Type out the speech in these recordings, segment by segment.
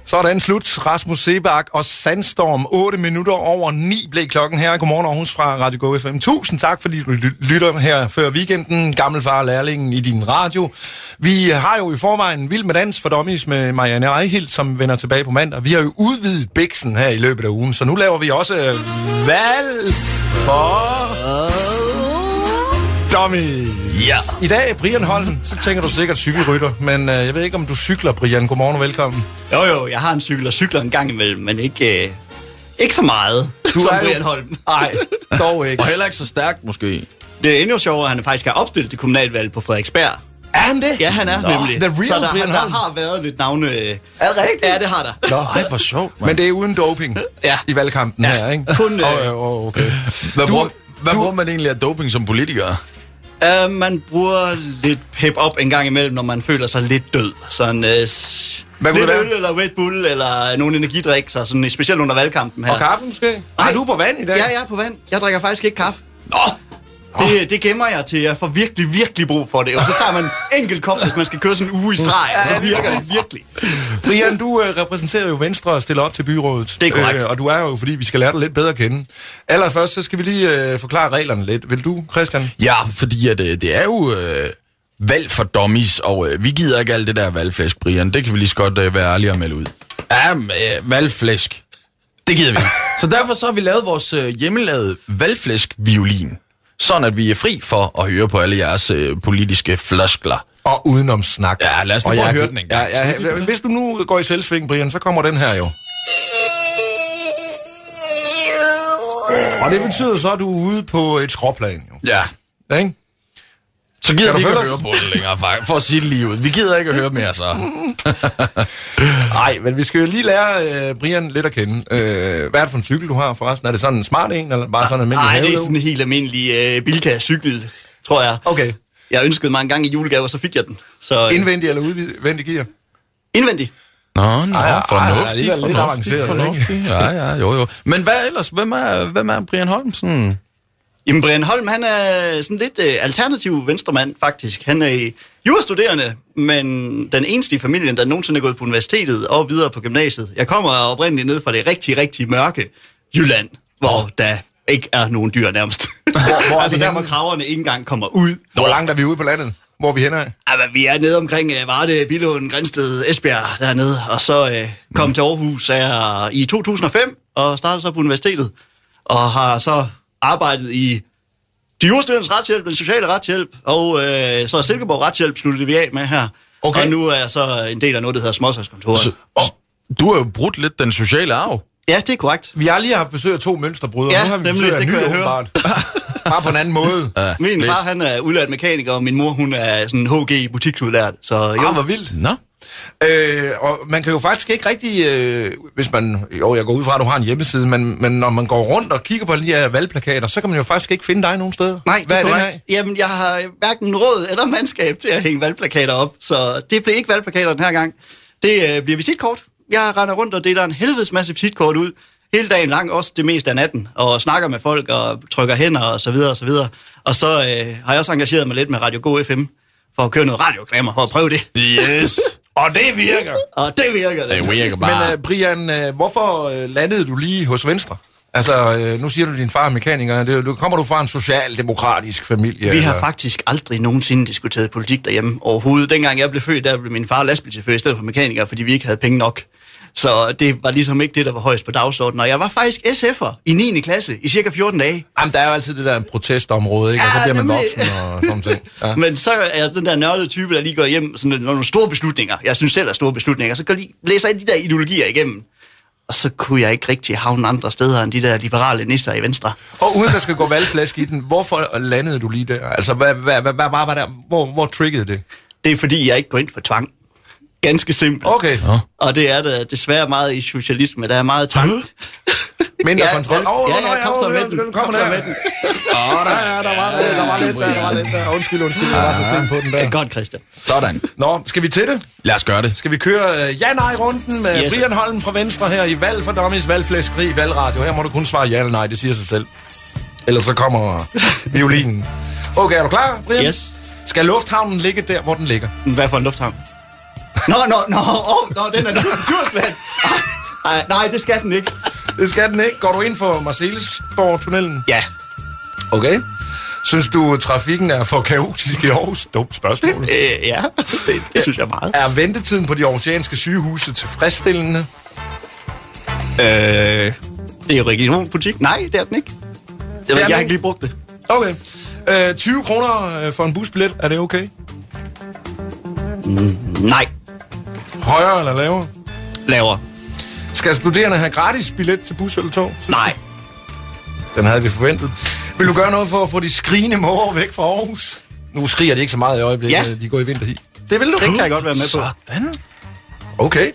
Sådan slut. Rasmus Seebach og Sandstorm. 8 minutter over 9 blev klokken her. Godmorgen Aarhus fra Radio Go FM. Tusind tak, fordi du lytter her før weekenden. Gammelfar lærlingen i din radio. Vi har jo i forvejen Vild med Dans for Dummies med Marianne Eihilt, som vender tilbage på mandag. Vi har jo udvidet biksen her i løbet af ugen, så nu laver vi også valg for Dummies. Ja. I dag, Brian Holm, så tænker du sikkert cykelrytter, men jeg ved ikke, om du cykler, Brian. Godmorgen og velkommen. Jo, jeg har en cykel og cykler en gang imellem, men ikke så meget du som er Brian Holm. Nej, dog ikke. Og heller ikke så stærkt, måske. Det er endnu sjovere, at han faktisk har opstillet til kommunalvalg på Frederiksberg. Er han det? Ja, han er nemlig. The real så der har været lidt navne. Er det rigtigt? Ja, det har der. Ej, hvor sjovt, man. Men det er uden doping i valgkampen her, ikke? Kun... Okay. Hvad bruger man egentlig af doping som politiker? Man bruger lidt pep op en gang imellem, når man føler sig lidt død. Sådan lidt øl eller Red Bull eller nogle energidrik, så sådan, specielt under valgkampen her. Og kaffe måske? Nej, du er på vand i dag? Ja, jeg er på vand. Jeg drikker faktisk ikke kaffe. Det gemmer jeg til, jeg får virkelig, virkelig brug for det. Og så tager man en enkelt kop, hvis man skal køre sådan en uge i streg, og så virker det virkelig. Brian, du repræsenterer jo Venstre og stiller op til byrådet. Det er korrekt. Og du er jo, fordi vi skal lære dig lidt bedre at kende. Allerførst, så skal vi lige forklare reglerne lidt. Vil du, Christian? Ja, fordi at, det er jo valg for dummies, og vi gider ikke alt det der valgflæsk, Brian. Det kan vi lige så godt være ærlige og melde ud. Ja, valgflæsk. Det gider vi ikke. Så derfor så har vi lavet vores hjemmelavede valgflæsk-violin. Sådan at vi er fri for at høre på alle jeres politiske floskler. Og udenom snak. Ja, lad os lige prøve at høre den en gang. Ja, hvis du nu går i selvsving, Brian, så kommer den her jo. Og det betyder så, at du er ude på et skråplan. Jo. Ja. Ikke? Så gider vi ikke at høre på det længere, for at sige det lige ud. Vi gider ikke at høre mere, så. Nej, men vi skal jo lige lære Brian lidt at kende. Hvad er det for en cykel, du har forresten? Er det sådan en smart en, eller bare sådan en almindelig Nej, det er sådan en helt almindelig Bilka-cykel, tror jeg. Okay. Jeg ønskede mig en gang i julegave, og så fik jeg den. Så, indvendig eller udvendig gear? Indvendig. Nå, fornuftig. Ja, jo. Men hvad ellers? Hvem er Brian Holm sådan? Jamen, Brian Holm, han er sådan lidt alternativ venstremand, faktisk. Han er jurastuderende, men den eneste i familien, der nogensinde er gået på universitetet og videre på gymnasiet. Jeg kommer oprindeligt ned fra det rigtig, rigtig mørke Jylland, hvor der ikke er nogen dyr nærmest. Hvor altså der, hvor kraverne ikke engang kommer ud. Hvor langt er vi ude på landet? Hvor er vi henne af? Altså, vi er nede omkring Varde, Billund, Grænsted, Esbjerg dernede, og så kom til Aarhus i 2005 og startede så på universitetet, og har så arbejdet i de jurastuderendes retshjælp, den sociale retshjælp, og så er Silkeborg retshjælp sluttede vi af med her. Okay. Og nu er jeg så en del af noget, der hedder Småsagskontoret. Du har jo brudt lidt den sociale arv. Ja, det er korrekt. Vi har lige haft besøg af 2 mønsterbrydere, ja, nu har vi besøg af nye åbenbart. Bare på en anden måde. Ja, min far, han er udlært mekaniker, og min mor, hun er sådan HG butiksudlært. Så jo. Hvor vildt. Nå. Og man kan jo faktisk ikke rigtig, hvis man, jeg går ud fra, at du har en hjemmeside, men når man går rundt og kigger på de her valgplakater, så kan man jo faktisk ikke finde dig nogen steder. Nej, det er korrekt. Jamen, jeg har hverken råd eller mandskab til at hænge valgplakater op, så det bliver ikke valgplakater den her gang. Det bliver visitkort. Jeg render rundt og deler en helvedes masse visitkort ud, hele dagen lang, også det meste af natten, og snakker med folk og trykker hænder og så videre og så videre. Og så har jeg også engageret mig lidt med Radio Go FM for at køre noget radioreklamer, for at prøve det. Yes! Og det virker! Og det virker. Det virker bare. Men Brian, hvorfor landede du lige hos Venstre? Altså, nu siger du, at din far er mekaniker. Kommer du fra en socialdemokratisk familie? Vi har faktisk aldrig nogensinde diskuteret politik derhjemme overhovedet. Dengang jeg blev født, der blev min far lastbilchauffør i stedet for mekaniker, fordi vi ikke havde penge nok. Så det var ligesom ikke det, der var højst på dagsordenen. Og jeg var faktisk SF'er i 9. klasse i cirka 14 dage. Jamen, der er jo altid det der protestområde, ikke? Og så bliver man voksen og sådan ting. Ja. Men så er jeg den der nørdede type, der lige går hjem sådan nogle store beslutninger. Jeg synes selv er store beslutninger. Så går lige læser de der ideologier igennem. Og så kunne jeg ikke rigtig havne andre steder end de der liberale nisser i Venstre. Og uden der skal gå valgflæsk i den, hvorfor landede du lige der? Altså, hvad var der? Hvor triggede det? Det er fordi, jeg ikke går ind for tvang. Ganske simpelt. Okay. Og det er der desværre meget i socialisme. Der er meget tvang. Mindre kontrol. Kom så med den. Der var lidt der. Undskyld, jeg var så sent på den der. Godt, Christian. Sådan. Nå, skal vi til det? Lad os gøre det. Skal vi køre ja-nej-runden med Brian Holm fra Venstre her i Valg for Dummies, valgflæskeri, valgradio. Her må du kun svare ja eller nej, det siger sig selv. Ellers så kommer violinen. Okay, er du klar, Brian? Yes. Skal lufthavnen ligge der, hvor den ligger? Hvad for en lufthavn? Nå, den er Djursland. Nej, det skal den ikke. Det skal den ikke. Går du ind for Marselisborg-tunnelen? Ja. Okay. Synes du, trafikken er for kaotisk i Aarhus? Dumt spørgsmål. Ja, det synes jeg meget. Er ventetiden på de aarhusianske sygehuse tilfredsstillende? Det er jo regionalpolitik. Nej, det er den ikke. Jeg har ikke lige brugt det. Okay. 20 kroner for en busbillet, er det okay? Nej. Højere eller lavere? Lavere. Skal studerende have gratis billet til bus eller tog? Nej. Den havde vi forventet. Vil du gøre noget for at få de skrigende måger væk fra Aarhus? Nu skriger de ikke så meget i øjeblikket, ja. De går i vinterhi. Det vil du? Det kan jeg godt være med på. Sådan. Okay.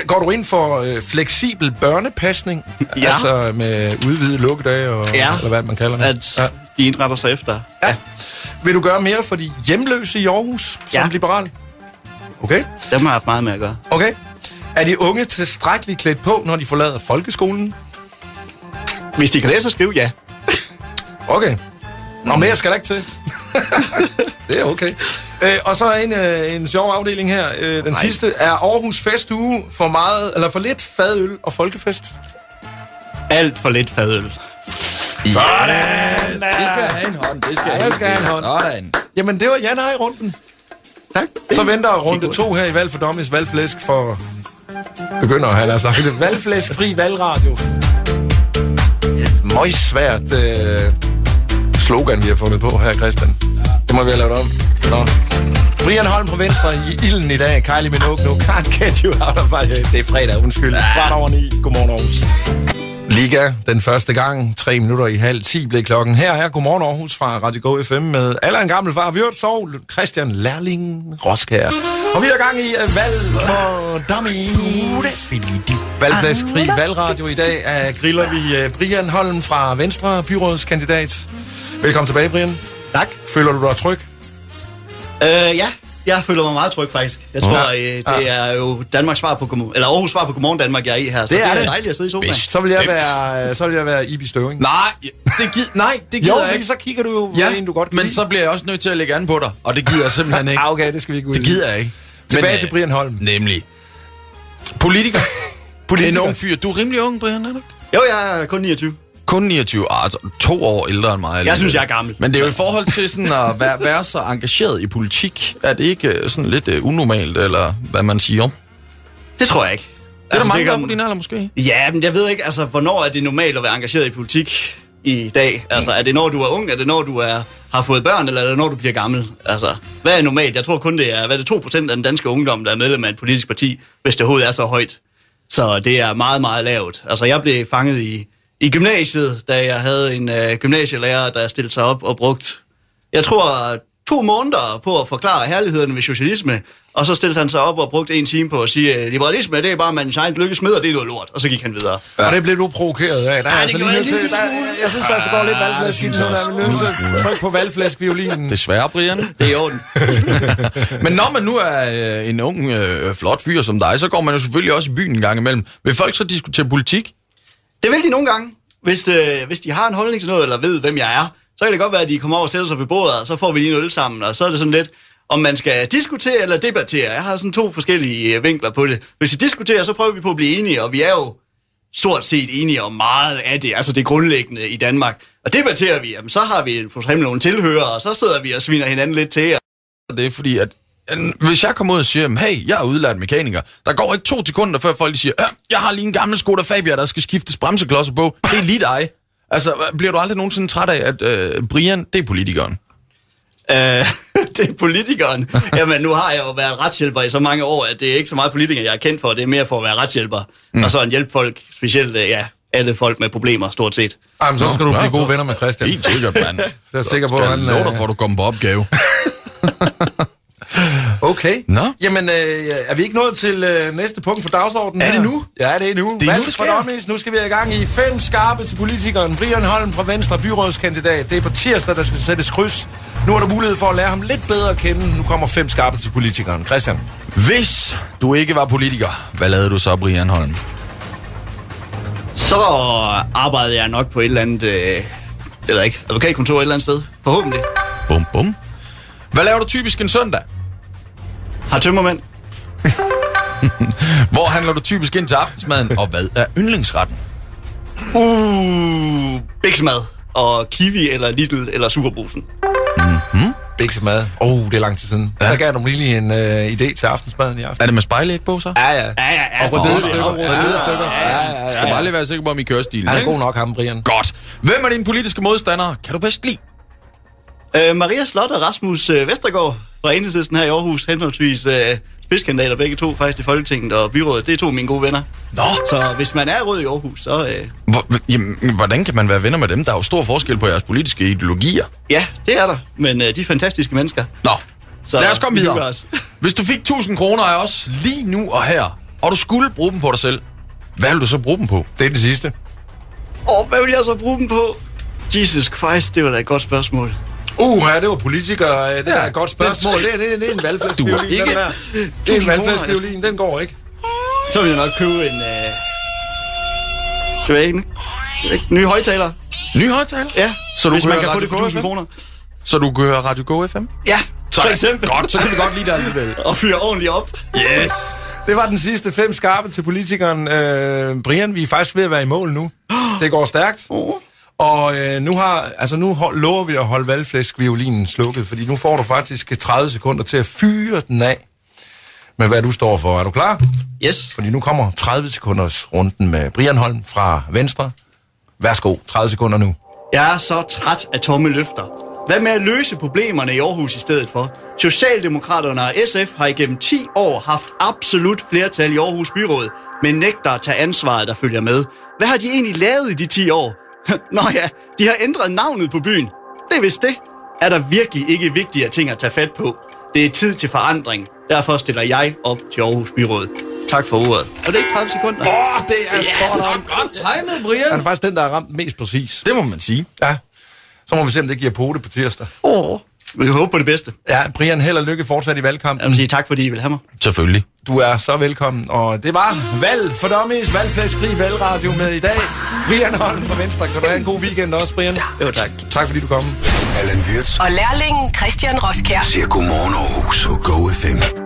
Går du ind for fleksibel børnepasning? Ja. Altså med udvidede lukkedage, eller hvad man kalder det? At de indretter sig efter. Ja. Vil du gøre mere for de hjemløse i Aarhus som liberal? Okay. Dem har jeg haft meget med at gøre. Okay. Er de unge tilstrækkeligt klædt på, når de forlader folkeskolen? Hvis de kan læse og skrive, ja. Okay. Nå, mere skal der ikke til. Det er okay. Og så en sjov afdeling her. Den sidste. Er Aarhus Festuge for meget, eller for lidt fadøl og folkefest? Alt for lidt fadøl. Sådan! Det skal have en hånd. Det skal have en hånd. Sådan. Jamen, det var ja-nej-runden. Tak. Så venter runde 2 her i Valg for Dummies, valgflæsk for begynder at have sagt det. Valgflæsk fri valgradio. Et meget svært slogan, vi har fundet på her, Christian. Det må vi have lavet om. Nå. Brian Holm på venstre i ilden i dag. Kylie Minogue, no can't get you out of my head. Det er fredag, undskyld. 8:15. Godmorgen, Aarhus. Liga den første gang. 3 minutter i 9:30 blev klokken. Her er Godmorgen Aarhus fra Radio Go FM med Allan Gammel Far, Vyrt Sov, Christian Lærling, Roskær. Og vi er gang i valg for dummies. Valgflæsk fri valgradio. I dag griller vi Brian Holm fra Venstre, byrådskandidat. Velkommen tilbage, Brian. Tak. Føler du dig tryg? Ja. Jeg føler mig meget tryg, faktisk. Jeg tror, det er jo Danmarks svar på eller Aarhus svar på Godmorgen Danmark, jeg er i her. Så det er dejligt at sidde i sofaen. Så vil jeg være Ibi Støving. Nej, det gider jeg ikke. Så kigger du jo en, du godt kan men lide. Så bliver jeg også nødt til at lægge an på dig, og det gider jeg simpelthen ikke. Okay, det skal vi ikke ud. Det gider jeg ikke. Tilbage til Brian Holm. Nemlig. Politiker. En ung fyr. Du er rimelig ung, Brian, er du? Jo, jeg er kun 29. Kun 29, altså 2 år ældre end mig. Jeg synes, jeg er gammel. Men det er jo i forhold til sådan at være så engageret i politik. Er det ikke sådan lidt unormalt, eller hvad man siger? Det tror jeg ikke. Det er der mange, der på din alder måske? Ja, men jeg ved ikke, altså, hvornår er det normalt at være engageret i politik i dag? Altså, er det når du er ung? Er det når du har fået børn? Eller er det når du bliver gammel? Altså, hvad er normalt? Jeg tror kun, det er 2% af den danske ungdom, der er medlem af et politisk parti, hvis det overhovedet er så højt. Så det er meget, meget lavt. Altså, jeg blev fanget i gymnasiet, da jeg havde en gymnasielærer, der stillede sig op og brugt, jeg tror, 2 måneder på at forklare herligheden ved socialisme, og så stillede han sig op og brugte 1 time på at sige, liberalisme, det er bare mandens egen lykkesmed, og det er noget lort, og så gik han videre. Ja. Og det blev du provokeret af. Nej, det gjorde jeg lige. Jeg synes faktisk, det går lidt valgflæsk i nu, der er vi nødt til at trykke på valgflæsk-violinen. Desværre, Brian. Det er i orden. Men når man nu er en ung, flot fyr som dig, så går man jo selvfølgelig også i byen en gang imellem. Vil folk så diskutere politik? Det vil de nogle gange. Hvis de har en holdning til noget, eller ved, hvem jeg er, så kan det godt være, at de kommer over og sætter sig ved bordet, og så får vi lige en øl sammen, og så er det sådan lidt, om man skal diskutere eller debattere. Jeg har sådan 2 forskellige vinkler på det. Hvis vi diskuterer, så prøver vi på at blive enige, og vi er jo stort set enige om meget af det, altså det grundlæggende i Danmark. Og debatterer vi, jamen, så har vi for eksempel nogle tilhørere, og så sidder vi og sviner hinanden lidt til. Det er fordi, at hvis jeg kommer ud og siger, hey, jeg er udlært mekaniker, der går ikke 2 sekunder, før folk siger, jeg har lige en gammel Skoda Fabia, der skal skiftes bremseklodser på. Det er lige dig. Altså, bliver du aldrig nogensinde træt af, at Brian, det er politikeren? Det er politikeren. Jamen, nu har jeg jo været retshjælper i så mange år, at det er ikke så meget politiker, jeg er kendt for. Det er mere for at være retshjælper. Og så en hjælpe folk, specielt, alle folk med problemer, stort set. Jamen, så skal du blive gode venner med Christian. Helt sikkert, mand. Så jeg er sikker på, at han... lov dig for, at du kommer på opgave. Okay. Nå? Jamen, er vi ikke nået til næste punkt på dagsordenen? Er det nu? Ja, det er nu. Det er nu, det sker. Nu skal vi i gang i 5 skarpe til politikeren. Brian Holm fra Venstre, byrådskandidat. Det er på tirsdag, der skal sættes kryds. Nu har du mulighed for at lære ham lidt bedre at kende. Nu kommer 5 skarpe til politikeren. Christian. Hvis du ikke var politiker, hvad lavede du så, Brian Holm? Så arbejdede jeg nok på et eller andet, eller ikke, advokatkontor et eller andet sted. Forhåbentlig. Bum, bum. Hvad laver du typisk en søndag? Har tømmermænd. Hvor handler du typisk ind til aftensmaden, og hvad er yndlingsretten? Bixmad og Kiwi eller Lidl eller Superbrugsen. Bixmad. Det er lang tid siden. Ja. Der gav du lige en idé til aftensmaden i aften. Er det med spejlæg på, så? Ja. Og rødbede stykker. Ja. Skal bare lige være sikker på, om I kører stilen. Han er god nok, ham, Brian. Godt. Hvem er dine politiske modstandere? Kan du bedst lide? Maria Slot og Rasmus Vestergaard fra Enhedslisten her i Aarhus, henholdsvis spidskandidater begge to faktisk i Folketinget og byrådet. Det er to af mine gode venner. Nå. Så hvis man er rød i Aarhus, så... Hvordan kan man være venner med dem? Der er jo stor forskel på jeres politiske ideologier. Ja, det er der. Men de er fantastiske mennesker. Nå, så lad os komme videre. Hvis du fik 1000 kroner af os lige nu og her, og du skulle bruge dem på dig selv, hvad vil du så bruge dem på? Det er det sidste. Hvad vil jeg så bruge dem på? Jesus Christ, det var da et godt spørgsmål. Det var politikere. Det er et godt spørgsmål. Det er en valgflæsviolin. Det er en valgflæsviolin. Den går ikke. Så vil jeg nok købe en... Det ved jeg ikke. Nye højtaler. Nye højtaler? Ja, så hvis man kan få det for 1000 kroner. Så du kører Radio Go FM? Ja, for eksempel. Godt, så kan vi godt lide det alligevel. Og fyre ordentligt op. Yes. Det var den sidste 5 skarpe til politikeren. Brian, vi er faktisk ved at være i mål nu. Det går stærkt. Og nu lover vi at holde valgflæskviolinen slukket, fordi nu får du faktisk 30 sekunder til at fyre den af med, hvad du står for. Er du klar? Yes. Fordi nu kommer 30 sekunders runden med Brian Holm fra Venstre. Værsgo, 30 sekunder nu. Jeg er så træt af tomme løfter. Hvad med at løse problemerne i Aarhus i stedet for? Socialdemokraterne og SF har igennem 10 år haft absolut flertal i Aarhus Byråd, men nægter at tage ansvaret, der følger med. Hvad har de egentlig lavet i de 10 år? Nå ja, de har ændret navnet på byen. Det er vist det. Er der virkelig ikke vigtigere ting at tage fat på? Det er tid til forandring. Derfor stiller jeg op til Aarhus Byråd. Tak for ordet. Og det er ikke 30 sekunder. Det er så godt timet, Brian. Han er faktisk den, der har ramt mest præcis. Det må man sige. Ja. Så må vi se, om det giver pote på tirsdag. Vi kan håbe på det bedste. Ja, Brian, held og lykke fortsat i valgkampen. Jeg vil sige tak, fordi I vil have mig. Selvfølgelig. Du er så velkommen. Og det var valg for dummies, valgflæskrig, valgradio med i dag. Brian Holm fra Venstre. Kan du have en god weekend også, Brian? Jo, tak. Tak fordi du kom. Allan Wirtz og lærlingen Christian Roskjær siger godmorgen Aarhus på Go FM.